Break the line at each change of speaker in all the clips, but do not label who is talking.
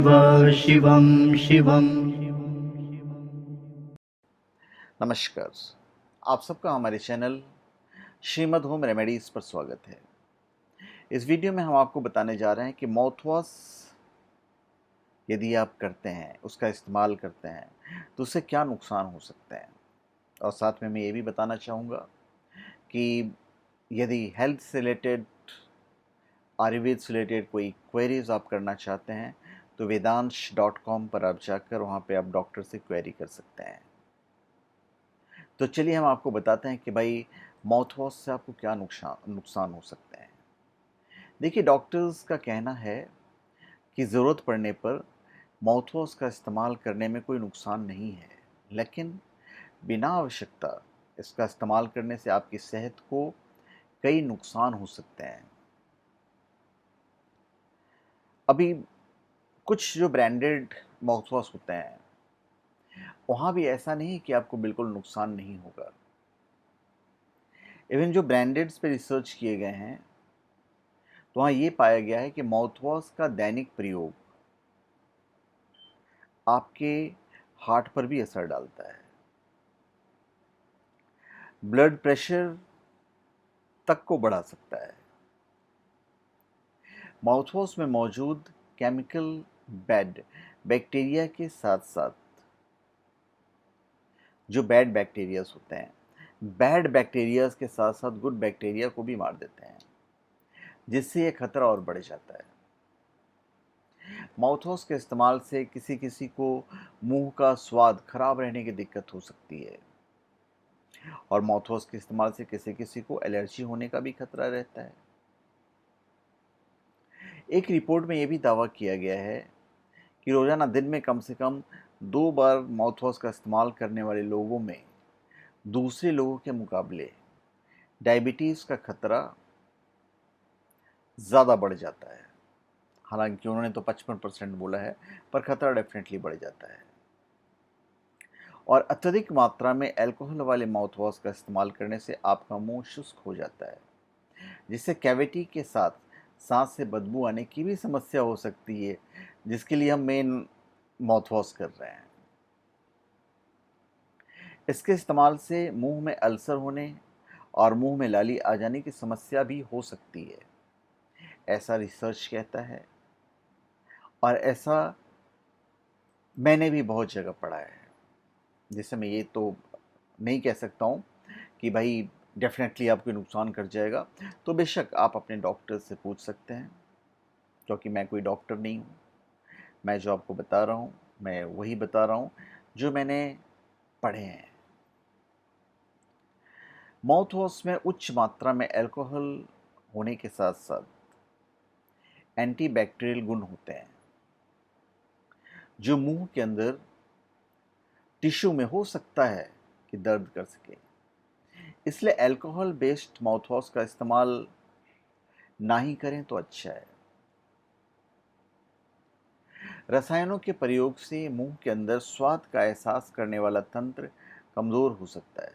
शिवं शिवं।
नमस्कार। आप सबका हमारे चैनल श्रीमद होम रेमेडीज़ पर स्वागत है। इस वीडियो में हम आपको बताने जा रहे हैं कि माउथवॉश यदि आप करते हैं, उसका इस्तेमाल करते हैं, तो उससे क्या नुकसान हो सकते हैं। और साथ में मैं ये भी बताना चाहूँगा कि यदि हेल्थ से रिलेटेड, आयुर्वेद से रिलेटेड कोई क्वेरीज़ आप करना चाहते हैं, तो वेदांश.com पर आप जाकर वहाँ पे आप डॉक्टर से क्वेरी कर सकते हैं। तो चलिए हम आपको बताते हैं कि भाई माउथवॉश से आपको क्या नुकसान हो सकते हैं। देखिए, डॉक्टर्स का कहना है कि ज़रूरत पड़ने पर माउथवॉश का इस्तेमाल करने में कोई नुकसान नहीं है, लेकिन बिना आवश्यकता इसका इस्तेमाल करने से आपकी सेहत को कई नुकसान हो सकते हैं। अभी कुछ जो ब्रांडेड माउथवॉश होते हैं, वहाँ भी ऐसा नहीं कि आपको बिल्कुल नुकसान नहीं होगा। इवन जो ब्रांडेड्स पे रिसर्च किए गए हैं, तो वहाँ ये पाया गया है कि माउथवॉश का दैनिक प्रयोग आपके हार्ट पर भी असर डालता है, ब्लड प्रेशर तक को बढ़ा सकता है। माउथवॉश में मौजूद केमिकल बैड बैक्टीरिया के साथ साथ जो बैड बैक्टीरियाज होते हैं, बैड बैक्टीरियाज के साथ साथ गुड बैक्टीरिया को भी मार देते हैं, जिससे ये खतरा और बढ़ जाता है। माउथवॉश के इस्तेमाल से किसी किसी को मुंह का स्वाद खराब रहने की दिक्कत हो सकती है, और माउथवॉश के इस्तेमाल से किसी किसी को एलर्जी होने का भी खतरा रहता है। एक रिपोर्ट में यह भी दावा किया गया है कि रोज़ाना दिन में कम से कम 2 बार माउथवॉश का इस्तेमाल करने वाले लोगों में दूसरे लोगों के मुकाबले डायबिटीज़ का खतरा ज़्यादा बढ़ जाता है। हालांकि उन्होंने तो 55% बोला है, पर खतरा डेफिनेटली बढ़ जाता है। और अत्यधिक मात्रा में अल्कोहल वाले माउथवॉश का इस्तेमाल करने से आपका मुंह शुष्क हो जाता है, जिससे कैविटी के साथ सांस से बदबू आने की भी समस्या हो सकती है, जिसके लिए हम मेन माउथवॉश कर रहे हैं। इसके इस्तेमाल से मुंह में अल्सर होने और मुंह में लाली आ जाने की समस्या भी हो सकती है, ऐसा रिसर्च कहता है। और ऐसा मैंने भी बहुत जगह पढ़ा है, जिससे मैं ये तो नहीं कह सकता हूँ कि भाई डेफिनेटली आपको नुकसान कर जाएगा। तो बेशक आप अपने डॉक्टर से पूछ सकते हैं, क्योंकि मैं कोई डॉक्टर नहीं हूँ। मैं जो आपको बता रहा हूँ, मैं वही बता रहा हूँ जो मैंने पढ़े हैं। माउथवॉश में उच्च मात्रा में अल्कोहल होने के साथ साथ एंटीबैक्टीरियल गुण होते हैं, जो मुंह के अंदर टिश्यू में हो सकता है कि दर्द कर सके। इसलिए अल्कोहल बेस्ड माउथवॉश का इस्तेमाल ना ही करें तो अच्छा है। रसायनों के प्रयोग से मुंह के अंदर स्वाद का एहसास करने वाला तंत्र कमजोर हो सकता है,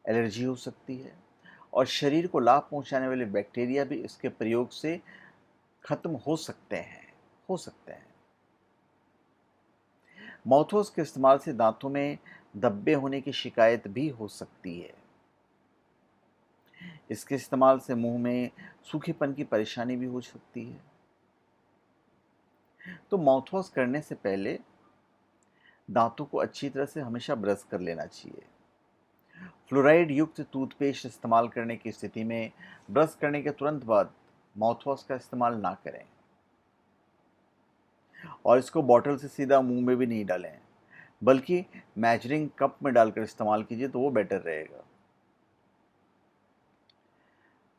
एलर्जी हो सकती है, और शरीर को लाभ पहुंचाने वाले बैक्टीरिया भी इसके प्रयोग से खत्म हो सकते हैं। माउथवॉश के इस्तेमाल से दांतों में धब्बे होने की शिकायत भी हो सकती है। इसके इस्तेमाल से मुंह में सूखेपन की परेशानी भी हो सकती है। तो माउथवॉश करने से पहले दांतों को अच्छी तरह से हमेशा ब्रश कर लेना चाहिए। फ्लोराइड युक्त टूथपेस्ट इस्तेमाल करने की स्थिति में ब्रश करने के तुरंत बाद माउथवॉश का इस्तेमाल ना करें, और इसको बॉटल से सीधा मुंह में भी नहीं डालें, बल्कि मेजरिंग कप में डालकर इस्तेमाल कीजिए, तो वो बेटर रहेगा।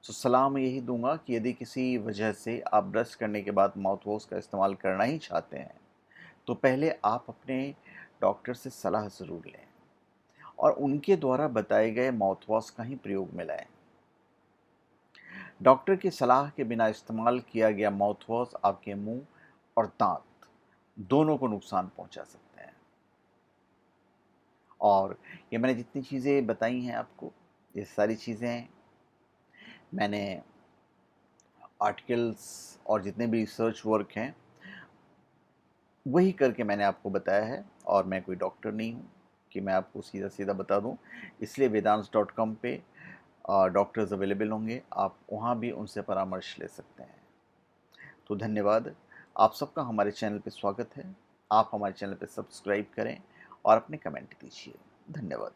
तो सलाह मैं यही दूंगा कि यदि किसी वजह से आप ब्रश करने के बाद माउथवॉश का इस्तेमाल करना ही चाहते हैं, तो पहले आप अपने डॉक्टर से सलाह ज़रूर लें और उनके द्वारा बताए गए माउथवॉश का ही प्रयोग में लाएं। डॉक्टर की सलाह के बिना इस्तेमाल किया गया माउथवॉश आपके मुंह और दांत दोनों को नुकसान पहुंचा सकते हैं। और ये मैंने जितनी चीज़ें बताई हैं आपको, ये सारी चीज़ें मैंने आर्टिकल्स और जितने भी रिसर्च वर्क हैं वही करके मैंने आपको बताया है, और मैं कोई डॉक्टर नहीं हूँ कि मैं आपको सीधा-सीधा बता दूँ। इसलिए वेदांस.com पे डॉक्टर्स अवेलेबल होंगे, आप वहाँ भी उनसे परामर्श ले सकते हैं। तो धन्यवाद, आप सबका हमारे चैनल पे स्वागत है। आप हमारे चैनल पे सब्सक्राइब करें और अपने कमेंट दीजिए। धन्यवाद।